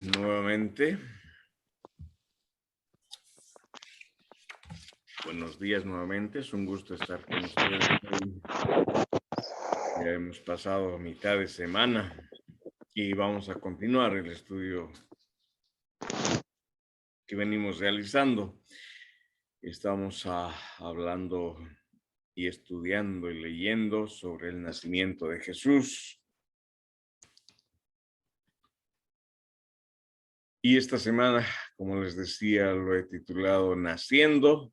Nuevamente, buenos días nuevamente, es un gusto estar con ustedes hoy. Ya hemos pasado mitad de semana y vamos a continuar el estudio que venimos realizando. Estamos hablando y estudiando y leyendo sobre el nacimiento de Jesús. Y esta semana, como les decía, lo he titulado Naciendo,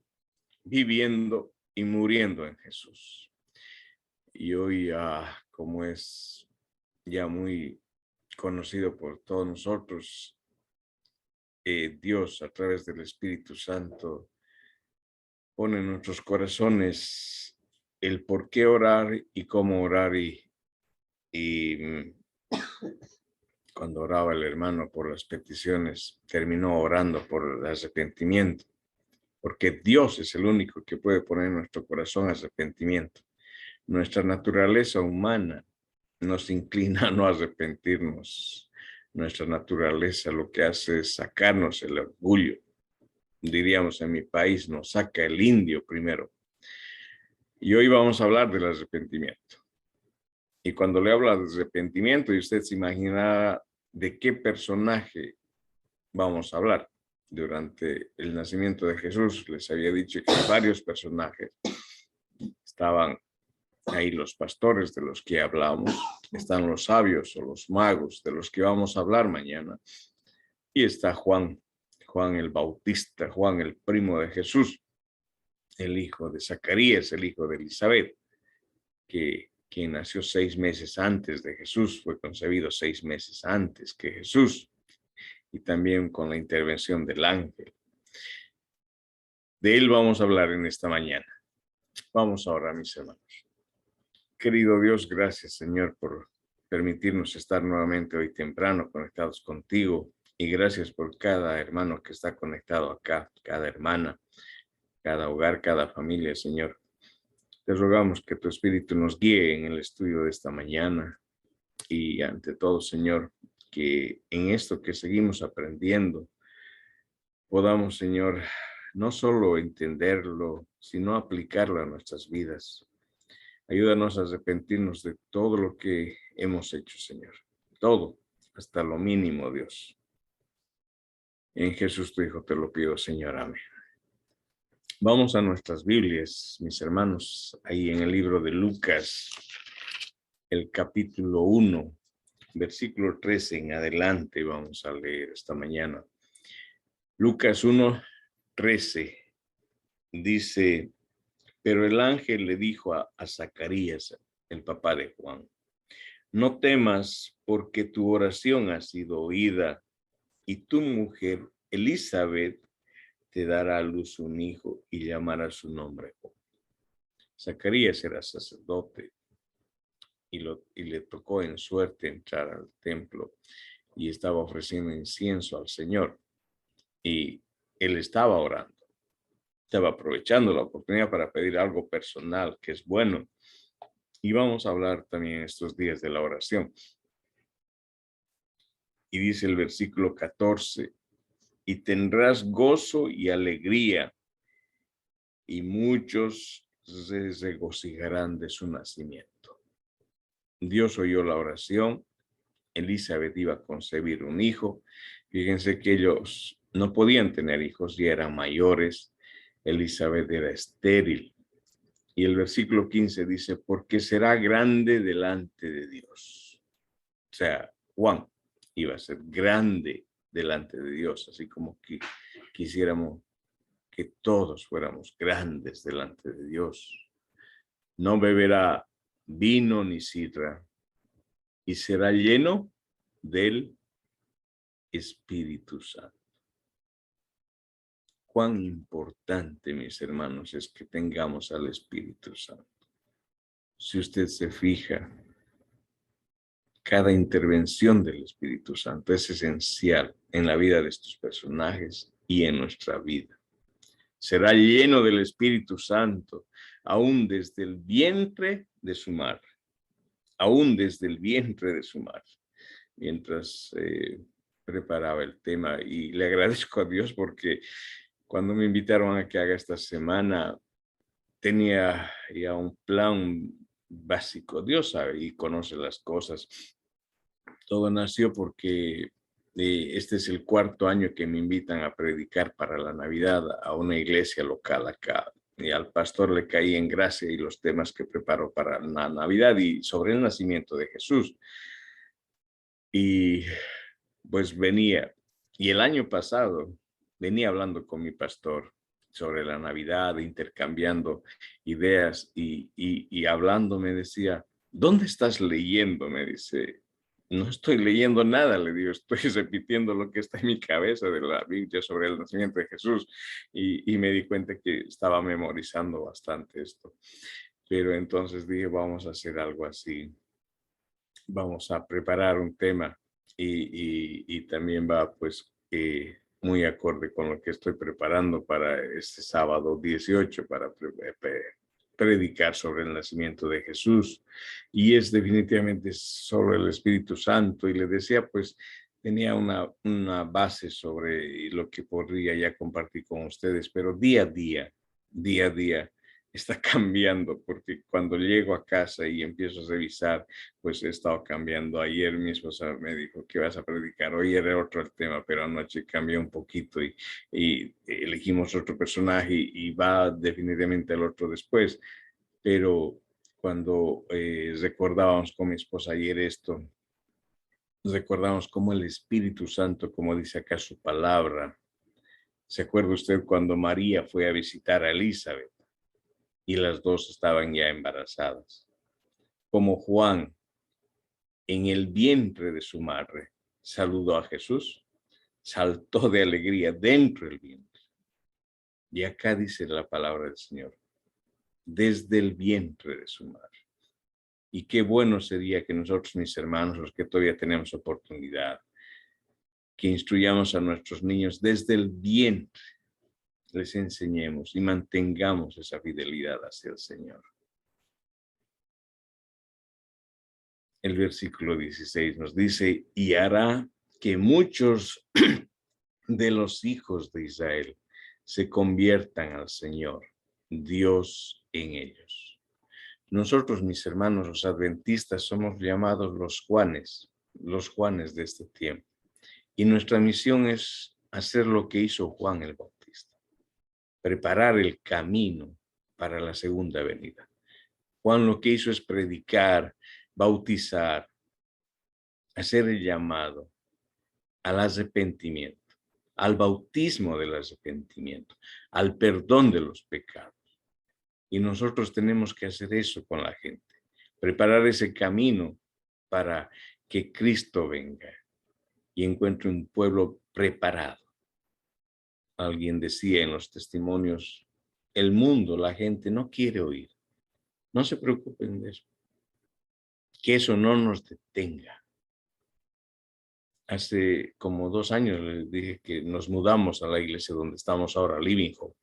Viviendo y Muriendo en Jesús. Y hoy, como es ya muy conocido por todos nosotros, Dios a través del Espíritu Santo pone en nuestros corazones el por qué orar y cómo orar y cuando oraba el hermano por las peticiones, terminó orando por el arrepentimiento, porque Dios es el único que puede poner en nuestro corazón arrepentimiento. Nuestra naturaleza humana nos inclina a no arrepentirnos. Nuestra naturaleza lo que hace es sacarnos el orgullo. Diríamos en mi país, nos saca el indio primero. Y hoy vamos a hablar del arrepentimiento. Y cuando le hablo de arrepentimiento, y usted se imaginará de qué personaje vamos a hablar. Durante el nacimiento de Jesús les había dicho que varios personajes estaban ahí, los pastores de los que hablamos, están los sabios o los magos de los que vamos a hablar mañana, y está Juan el Bautista, Juan el primo de Jesús, el hijo de Zacarías, el hijo de Elizabeth, que nació 6 meses antes de Jesús, fue concebido 6 meses antes que Jesús, y también con la intervención del ángel. De él vamos a hablar en esta mañana. Vamos ahora, mis hermanos. Querido Dios, gracias, Señor, por permitirnos estar nuevamente hoy temprano conectados contigo. Y gracias por cada hermano que está conectado acá, cada hermana, cada hogar, cada familia, Señor. Te rogamos que tu Espíritu nos guíe en el estudio de esta mañana. Y ante todo, Señor, que en esto que seguimos aprendiendo, podamos, Señor, no solo entenderlo, sino aplicarlo a nuestras vidas. Ayúdanos a arrepentirnos de todo lo que hemos hecho, Señor. Todo, hasta lo mínimo, Dios. En Jesús tu Hijo te lo pido, Señor. Amén. Vamos a nuestras Biblias, mis hermanos, ahí en el libro de Lucas, el capítulo 1, versículo 13 en adelante, vamos a leer esta mañana. Lucas 1, 13, dice: pero el ángel le dijo a Zacarías, el papá de Juan: no temas, porque tu oración ha sido oída, y tu mujer Elizabeth te dará a luz un hijo y llamará su nombre Juan. Zacarías era sacerdote y le tocó en suerte entrar al templo y estaba ofreciendo incienso al Señor. Y él estaba orando, estaba aprovechando la oportunidad para pedir algo personal, que es bueno. Y vamos a hablar también estos días de la oración. Y dice el versículo 14, y tendrás gozo y alegría, y muchos se regocijarán de su nacimiento. Dios oyó la oración. Elizabeth iba a concebir un hijo. Fíjense que ellos no podían tener hijos, ya eran mayores. Elizabeth era estéril. Y el versículo 15 dice: porque será grande delante de Dios. O sea, Juan iba a ser grande delante de Dios, así como que quisiéramos que todos fuéramos grandes delante de Dios. No beberá vino ni sidra, y será lleno del Espíritu Santo. Cuán importante, mis hermanos, es que tengamos al Espíritu Santo. Si usted se fija, cada intervención del Espíritu Santo es esencial en la vida de estos personajes y en nuestra vida. Será lleno del Espíritu Santo, aún desde el vientre de su madre. Aún desde el vientre de su madre. Mientras preparaba el tema y le agradezco a Dios porque cuando me invitaron a que haga esta semana, tenía ya un plan básico. Dios sabe y conoce las cosas. Todo nació porque este es el cuarto año que me invitan a predicar para la Navidad a una iglesia local acá. Y al pastor le caí en gracia y los temas que preparo para la Navidad y sobre el nacimiento de Jesús. Y pues venía, y el año pasado venía hablando con mi pastor sobre la Navidad, intercambiando ideas y hablando me decía, ¿dónde estás leyendo? Me dice, no estoy leyendo nada, le digo, estoy repitiendo lo que está en mi cabeza de la Biblia sobre el nacimiento de Jesús y me di cuenta que estaba memorizando bastante esto. Pero entonces dije, vamos a hacer algo así, vamos a preparar un tema y también va pues muy acorde con lo que estoy preparando para este sábado 18 para predicar sobre el nacimiento de Jesús y es definitivamente solo el Espíritu Santo y le decía pues tenía una base sobre lo que podría ya compartir con ustedes, pero día a día está cambiando porque cuando llego a casa y empiezo a revisar pues he estado cambiando. Ayer mi esposa me dijo que vas a predicar, hoy era otro el tema, pero anoche cambié un poquito y elegimos otro personaje y va definitivamente el otro después. Pero cuando recordábamos con mi esposa ayer esto, recordamos cómo el Espíritu Santo, como dice acá su palabra, ¿se acuerda usted cuando María fue a visitar a Elizabeth y las dos estaban ya embarazadas? Como Juan en el vientre de su madre, saludó a Jesús, saltó de alegría dentro del vientre. Y acá dice la palabra del Señor, desde el vientre de su madre. Y qué bueno sería que nosotros, mis hermanos, los que todavía tenemos oportunidad, que instruyamos a nuestros niños desde el vientre, les enseñemos y mantengamos esa fidelidad hacia el Señor. El versículo 16 nos dice, y hará que muchos de los hijos de Israel se conviertan al Señor, Dios en ellos. Nosotros, mis hermanos, los adventistas, somos llamados los Juanes de este tiempo. Y nuestra misión es hacer lo que hizo Juan el Bautista, preparar el camino para la segunda venida. Juan lo que hizo es predicar, bautizar, hacer el llamado al arrepentimiento, al bautismo del arrepentimiento, al perdón de los pecados. Y nosotros tenemos que hacer eso con la gente, preparar ese camino para que Cristo venga y encuentre un pueblo preparado. Alguien decía en los testimonios, el mundo, la gente no quiere oír. No se preocupen de eso. Que eso no nos detenga. Hace como 2 años les dije que nos mudamos a la iglesia donde estamos ahora, Living Hope,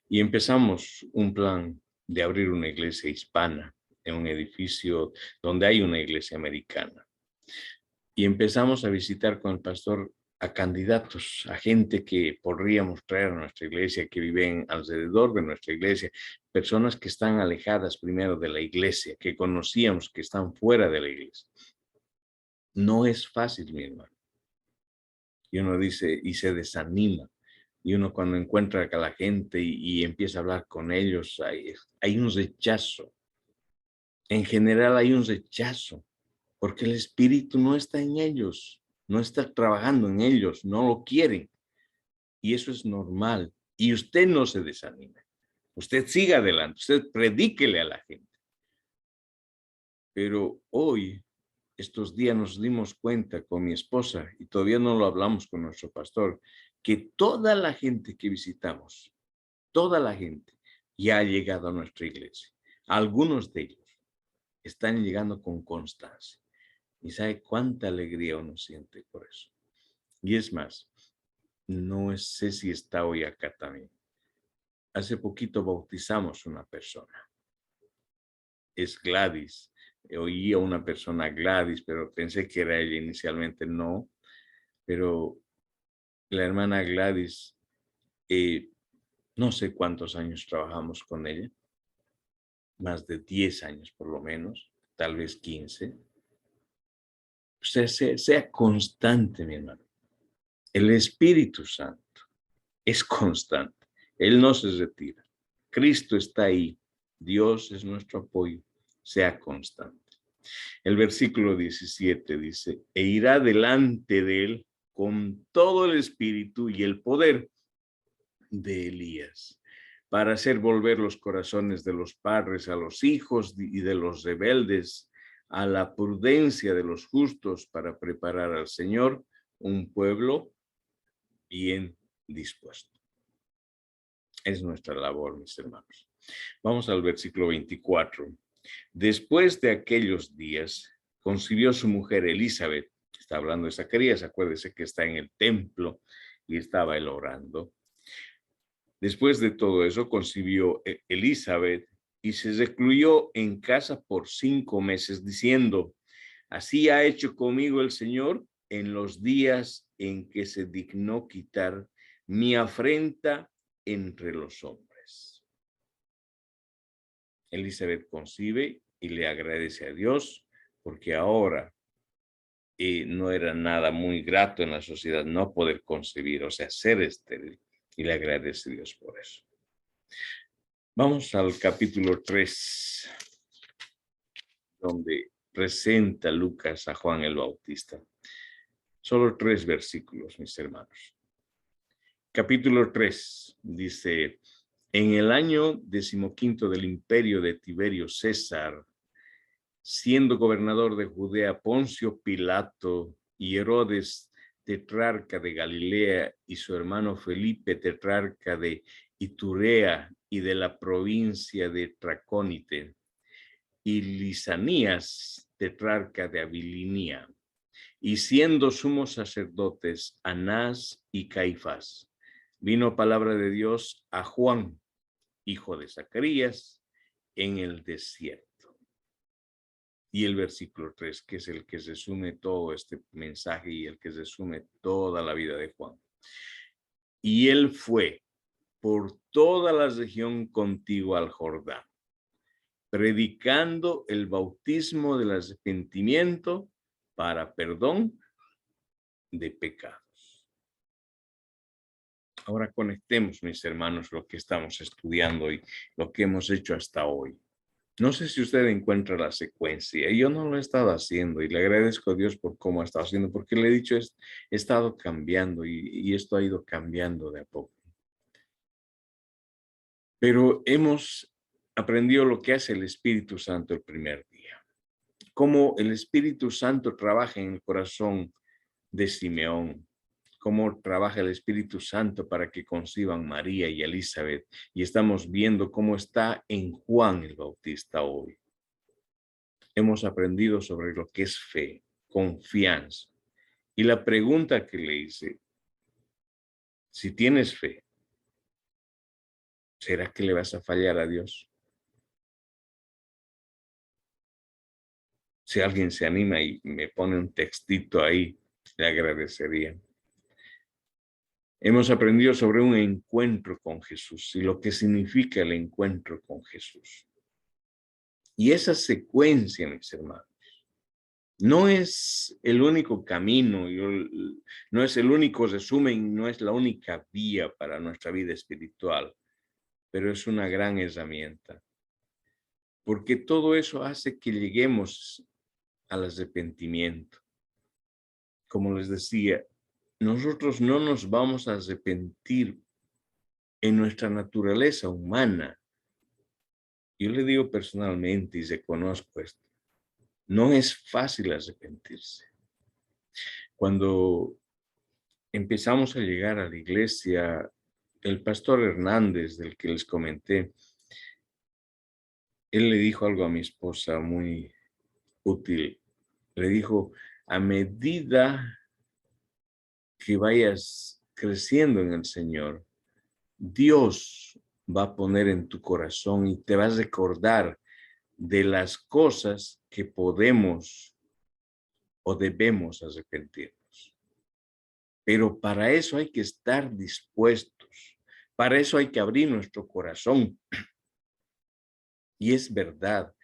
y empezamos un plan de abrir una iglesia hispana en un edificio donde hay una iglesia americana. Y empezamos a visitar con el pastor a candidatos, a gente que podríamos traer a nuestra iglesia, que viven alrededor de nuestra iglesia, personas que están alejadas primero de la iglesia, que conocíamos que están fuera de la iglesia. No es fácil, mi hermano. Y uno dice, y se desanima. Y uno cuando encuentra a la gente y empieza a hablar con ellos, hay un rechazo. En general hay un rechazo, porque el espíritu no está en ellos, no está trabajando en ellos, no lo quieren. Y eso es normal. Y usted no se desanime. Usted siga adelante, usted predíquele a la gente. Pero hoy, estos días nos dimos cuenta con mi esposa, y todavía no lo hablamos con nuestro pastor, que toda la gente que visitamos, toda la gente ya ha llegado a nuestra iglesia. Algunos de ellos están llegando con constancia. Y sabe cuánta alegría uno siente por eso. Y es más, no sé si está hoy acá también. Hace poquito bautizamos una persona. Es Gladys. Oí a una persona Gladys, pero pensé que era ella inicialmente. No. pero la hermana Gladys, no sé cuántos años trabajamos con ella, más de 10 años por lo menos, tal vez 15. Sea constante, mi hermano. El Espíritu Santo es constante. Él no se retira. Cristo está ahí. Dios es nuestro apoyo. Sea constante. El versículo 17 dice, e irá delante de él con todo el espíritu y el poder de Elías, para hacer volver los corazones de los padres a los hijos y de los rebeldes a la prudencia de los justos, para preparar al Señor un pueblo bien dispuesto. Es nuestra labor, mis hermanos. Vamos al versículo 24. Después de aquellos días, concibió su mujer Elizabeth. Está hablando de Zacarías, acuérdese que está en el templo y estaba él orando. Después de todo eso, concibió Elizabeth y se recluyó en casa por 5 meses, diciendo, así ha hecho conmigo el Señor en los días en que se dignó quitar mi afrenta entre los hombres. Elizabeth concibe y le agradece a Dios porque ahora no era nada muy grato en la sociedad no poder concebir, o sea, ser estéril, y le agradece a Dios por eso. Vamos al capítulo 3, donde presenta Lucas a Juan el Bautista. Solo 3 versículos, mis hermanos. Capítulo 3 dice, en el año 15 del imperio de Tiberio César, siendo gobernador de Judea Poncio Pilato y Herodes, tetrarca de Galilea, y su hermano Felipe, tetrarca de Iturea y de la provincia de Tracónite, y Lisanías, tetrarca de Abilinia, y siendo sumos sacerdotes Anás y Caifás, vino palabra de Dios a Juan, hijo de Zacarías, en el desierto. Y el versículo 3, que es el que resume todo este mensaje y el que resume toda la vida de Juan. Y él fue por toda la región contigua al Jordán, predicando el bautismo del arrepentimiento para perdón de pecados. Ahora conectemos, mis hermanos, lo que estamos estudiando y lo que hemos hecho hasta hoy. No sé si usted encuentra la secuencia. Yo no lo he estado haciendo y le agradezco a Dios por cómo ha estado haciendo, porque le he dicho, he estado cambiando y esto ha ido cambiando de a poco. Pero hemos aprendido lo que hace el Espíritu Santo el primer día. Cómo el Espíritu Santo trabaja en el corazón de Simeón, cómo trabaja el Espíritu Santo para que conciban María y Elizabeth. Y estamos viendo cómo está en Juan el Bautista hoy. Hemos aprendido sobre lo que es fe, confianza. Y la pregunta que le hice, si tienes fe, ¿será que le vas a fallar a Dios? Si alguien se anima y me pone un textito ahí, le agradecería. Hemos aprendido sobre un encuentro con Jesús y lo que significa el encuentro con Jesús. Y esa secuencia, mis hermanos, no es el único camino, no es el único resumen, no es la única vía para nuestra vida espiritual, pero es una gran herramienta, porque todo eso hace que lleguemos al arrepentimiento. Como les decía, nosotros no nos vamos a arrepentir en nuestra naturaleza humana. Yo le digo personalmente y reconozco esto, no es fácil arrepentirse. Cuando empezamos a llegar a la iglesia, el pastor Hernández, del que les comenté, él le dijo algo a mi esposa muy útil. Le dijo, a medida que vayas creciendo en el Señor, Dios va a poner en tu corazón y te vas a recordar de las cosas que podemos o debemos arrepentirnos. Pero para eso hay que estar dispuestos. Para eso hay que abrir nuestro corazón. Y es verdad,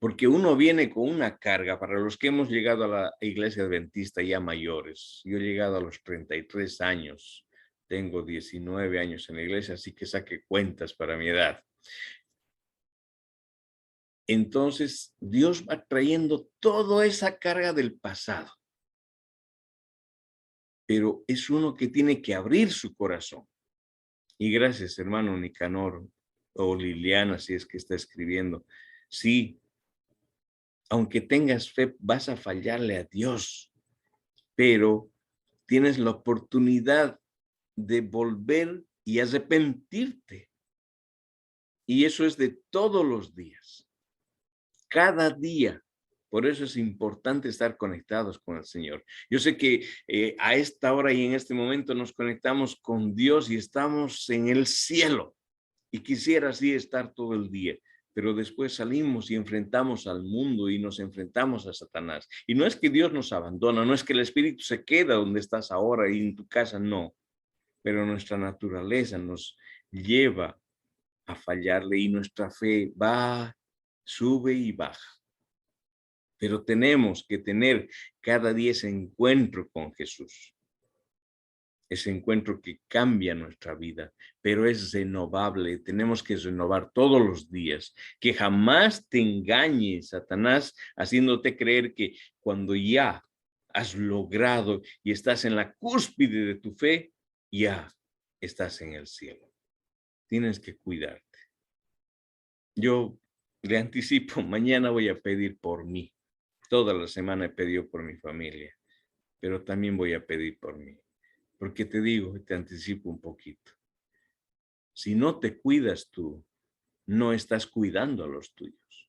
porque uno viene con una carga. Para los que hemos llegado a la iglesia adventista ya mayores, yo he llegado a los 33 años, tengo 19 años en la iglesia, así que saque cuentas para mi edad. Entonces, Dios va trayendo toda esa carga del pasado, pero es uno que tiene que abrir su corazón. Y gracias, hermano Nicanor o Liliana, si es que está escribiendo. Sí, aunque tengas fe, vas a fallarle a Dios, pero tienes la oportunidad de volver y arrepentirte. Y eso es de todos los días, cada día. Por eso es importante estar conectados con el Señor. Yo sé que a esta hora y en este momento nos conectamos con Dios y estamos en el cielo. Y quisiera así estar todo el día, pero después salimos y enfrentamos al mundo y nos enfrentamos a Satanás. Y no es que Dios nos abandona, no es que el Espíritu se queda donde estás ahora y en tu casa, no. Pero nuestra naturaleza nos lleva a fallarle y nuestra fe va, sube y baja. Pero tenemos que tener cada día ese encuentro con Jesús. Ese encuentro que cambia nuestra vida, pero es renovable. Tenemos que renovar todos los días. Que jamás te engañe Satanás haciéndote creer que cuando ya has logrado y estás en la cúspide de tu fe, ya estás en el cielo. Tienes que cuidarte. Yo le anticipo, mañana voy a pedir por mí. Toda la semana he pedido por mi familia, pero también voy a pedir por mí. Porque te digo, te anticipo un poquito. Si no te cuidas tú, no estás cuidando a los tuyos.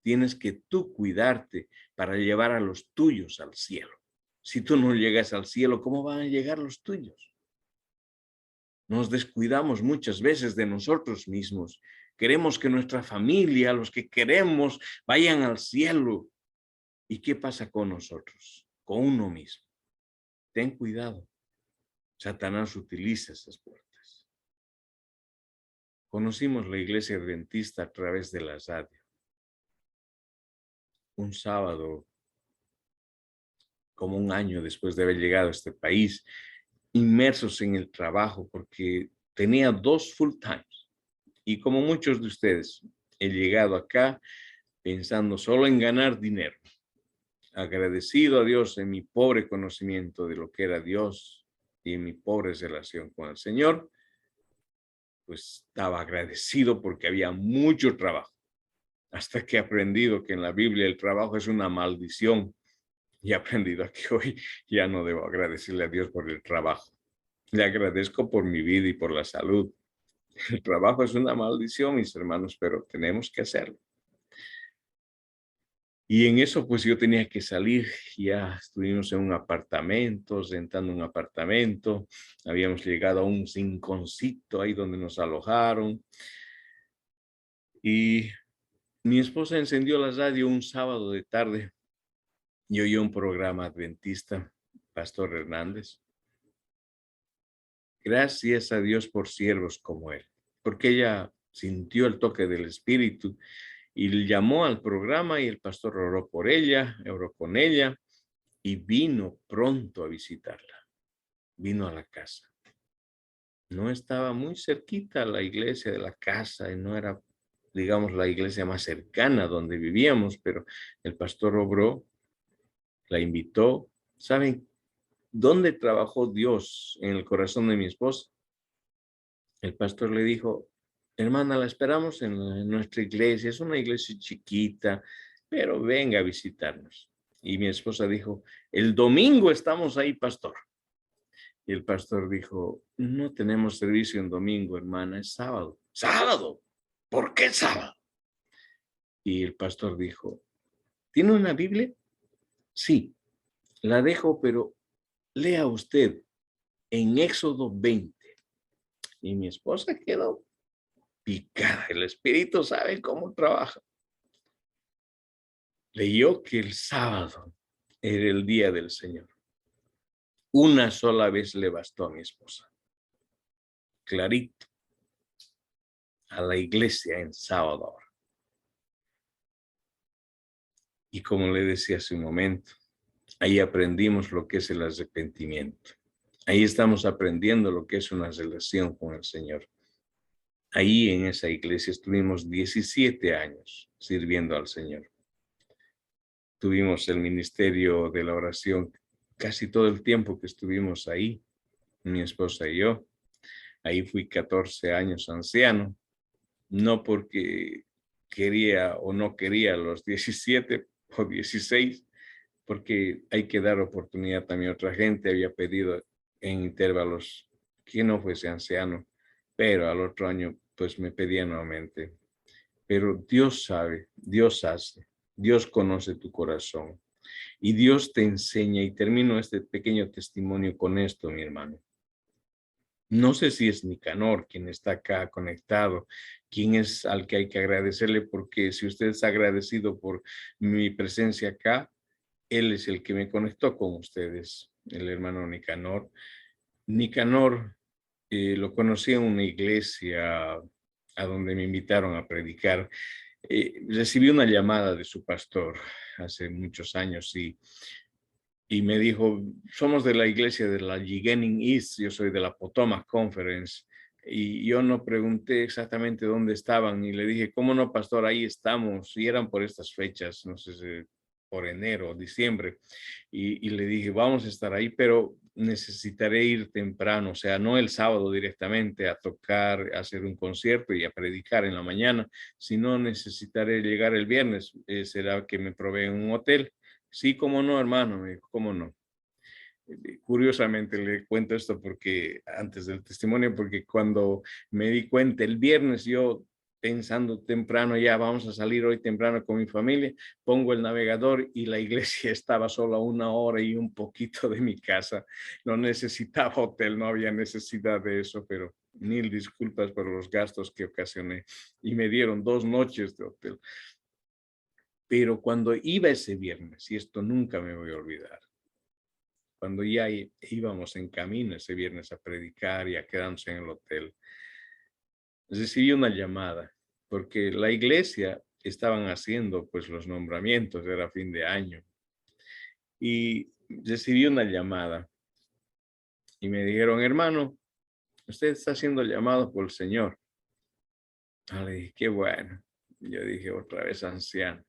Tienes que tú cuidarte para llevar a los tuyos al cielo. Si tú no llegas al cielo, ¿cómo van a llegar los tuyos? Nos descuidamos muchas veces de nosotros mismos. Queremos que nuestra familia, los que queremos, vayan al cielo. ¿Y qué pasa con nosotros? Con uno mismo. Ten cuidado. Satanás utiliza esas puertas. Conocimos la iglesia adventista a través de la radio. Un sábado, como un año después de haber llegado a este país, inmersos en el trabajo porque tenía 2 full times. Y como muchos de ustedes, he llegado acá pensando solo en ganar dinero. Agradecido a Dios en mi pobre conocimiento de lo que era Dios y en mi pobre relación con el Señor, pues estaba agradecido porque había mucho trabajo. Hasta que he aprendido que en la Biblia el trabajo es una maldición. Y he aprendido que hoy ya no debo agradecerle a Dios por el trabajo. Le agradezco por mi vida y por la salud. El trabajo es una maldición, mis hermanos, pero tenemos que hacerlo. Y en eso, pues yo tenía que salir. Ya estuvimos en un apartamento, rentando un apartamento. Habíamos llegado a un rinconcito ahí donde nos alojaron. Y mi esposa encendió la radio un sábado de tarde y oyó un programa adventista, Pastor Hernández. Gracias a Dios por siervos como él, porque ella sintió el toque del Espíritu y llamó al programa y el pastor oró por ella, oró con ella y vino pronto a visitarla. Vino a la casa. No estaba muy cerquita a la iglesia de la casa y no era, digamos, la iglesia más cercana donde vivíamos, pero el pastor obró, la invitó. ¿Saben dónde trabajó Dios en el corazón de mi esposa? El pastor le dijo, hermana, la esperamos en nuestra iglesia, es una iglesia chiquita, pero venga a visitarnos. Y mi esposa dijo, el domingo estamos ahí, pastor. Y el pastor dijo, no tenemos servicio en domingo, hermana, es sábado. ¿Sábado? ¿Por qué sábado? Y el pastor dijo, ¿tiene una Biblia? Sí, la dejo, pero lea usted en Éxodo 20. Y mi esposa quedó picada. El Espíritu sabe cómo trabaja. Leyó que el sábado era el día del Señor. Una sola vez le bastó a mi esposa. Clarito. A la iglesia en Salvador. Y como le decía hace un momento, ahí aprendimos lo que es el arrepentimiento. Ahí estamos aprendiendo lo que es una relación con el Señor. Ahí en esa iglesia estuvimos 17 años sirviendo al Señor. Tuvimos el ministerio de la oración casi todo el tiempo que estuvimos ahí, mi esposa y yo. Ahí fui 14 años anciano, no porque quería o no quería los 17 o 16, porque hay que dar oportunidad también a otra gente. Había pedido en intervalos que no fuese anciano, pero al otro año pues me pedía nuevamente. Pero Dios sabe, Dios hace, Dios conoce tu corazón y Dios te enseña. Y termino este pequeño testimonio con esto, mi hermano. No sé si es Nicanor quien está acá conectado, quien es al que hay que agradecerle, porque si usted es agradecido por mi presencia acá, él es el que me conectó con ustedes, el hermano Nicanor. Nicanor lo conocí en una iglesia a donde me invitaron a predicar. Recibí una llamada de su pastor hace muchos años y me dijo, somos de la iglesia de la Jigening East, yo soy de la Potomac Conference, y yo no pregunté exactamente dónde estaban, y le dije, ¿cómo no, pastor? Ahí estamos, y eran por estas fechas, no sé si por enero o diciembre, y le dije, vamos a estar ahí, pero necesitaré ir temprano, o sea, no el sábado directamente a tocar, a hacer un concierto y a predicar en la mañana, sino necesitaré llegar el viernes, será que me proveen un hotel. Sí, cómo no, hermano, me dijo, cómo no. Curiosamente le cuento esto porque antes del testimonio, porque cuando me di cuenta el viernes, yo pensando temprano, ya vamos a salir hoy temprano con mi familia, pongo el navegador y la iglesia estaba solo a 1 hora y un poquito de mi casa. No necesitaba hotel, no había necesidad de eso, pero mil disculpas por los gastos que ocasioné. Y me dieron 2 noches de hotel. Pero cuando iba ese viernes, y esto nunca me voy a olvidar, cuando ya íbamos en camino ese viernes a predicar y a quedarnos en el hotel, recibí una llamada, porque la iglesia estaban haciendo pues los nombramientos, era fin de año, y recibí una llamada y me dijeron, hermano, usted está siendo llamado por el Señor. Le dije, qué bueno. Yo dije, otra vez anciano.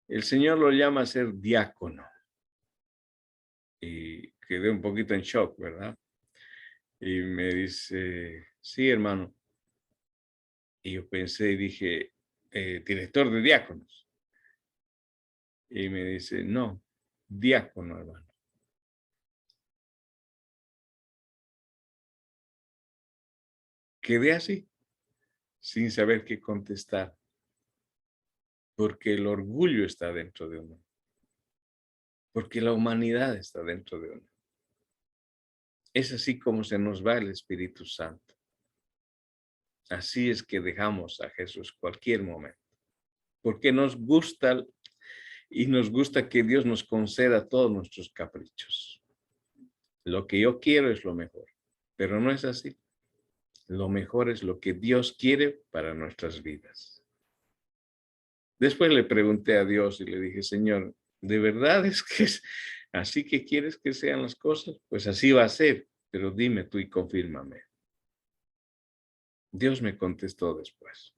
El Señor lo llama a ser diácono. Y quedé un poquito en shock, ¿verdad? Y me dice, sí, hermano. Y yo pensé y dije, director de diáconos. Y me dice, no, diácono, hermano. Quedé así, sin saber qué contestar, porque el orgullo está dentro de uno, porque la humanidad está dentro de uno. Es así como se nos va el Espíritu Santo. Así es que dejamos a Jesús cualquier momento, porque nos gusta y nos gusta que Dios nos conceda todos nuestros caprichos. Lo que yo quiero es lo mejor, pero no es así. Lo mejor es lo que Dios quiere para nuestras vidas. Después le pregunté a Dios y le dije, Señor, ¿de verdad es que es así que quieres que sean las cosas? Pues así va a ser, pero dime tú y confírmame. Dios me contestó después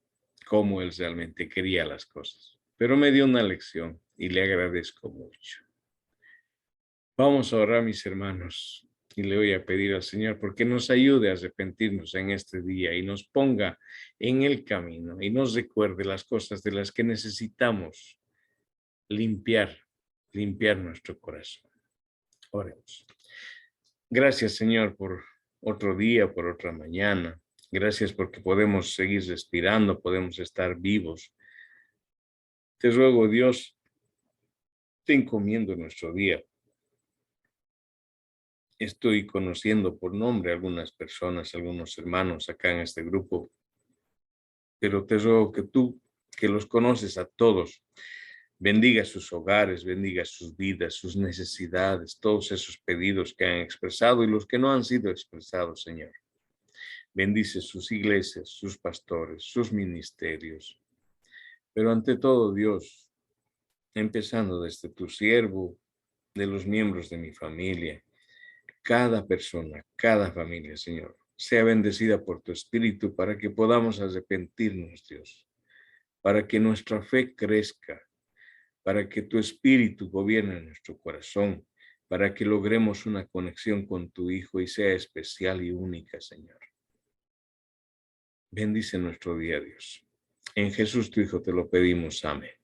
cómo él realmente quería las cosas, pero me dio una lección y le agradezco mucho. Vamos a orar, mis hermanos, y le voy a pedir al Señor porque nos ayude a arrepentirnos en este día y nos ponga en el camino y nos recuerde las cosas de las que necesitamos limpiar nuestro corazón. Oremos. Gracias, Señor, por otro día, por otra mañana. Gracias porque podemos seguir respirando, podemos estar vivos. Te ruego, Dios, te encomiendo nuestro día. Estoy conociendo por nombre a algunas personas, algunos hermanos acá en este grupo, pero te ruego que tú, que los conoces a todos, Bendiga sus hogares, bendiga sus vidas, sus necesidades, todos esos pedidos que han expresado y los que no han sido expresados, Señor. Bendice sus iglesias, sus pastores, sus ministerios. Pero ante todo, Dios, empezando desde tu siervo, de los miembros de mi familia, cada persona, cada familia, Señor, sea bendecida por tu Espíritu para que podamos arrepentirnos, Dios, para que nuestra fe crezca, para que tu Espíritu gobierne nuestro corazón, para que logremos una conexión con tu Hijo y sea especial y única, Señor. Bendice nuestro día, Dios. En Jesús, tu Hijo, te lo pedimos. Amén.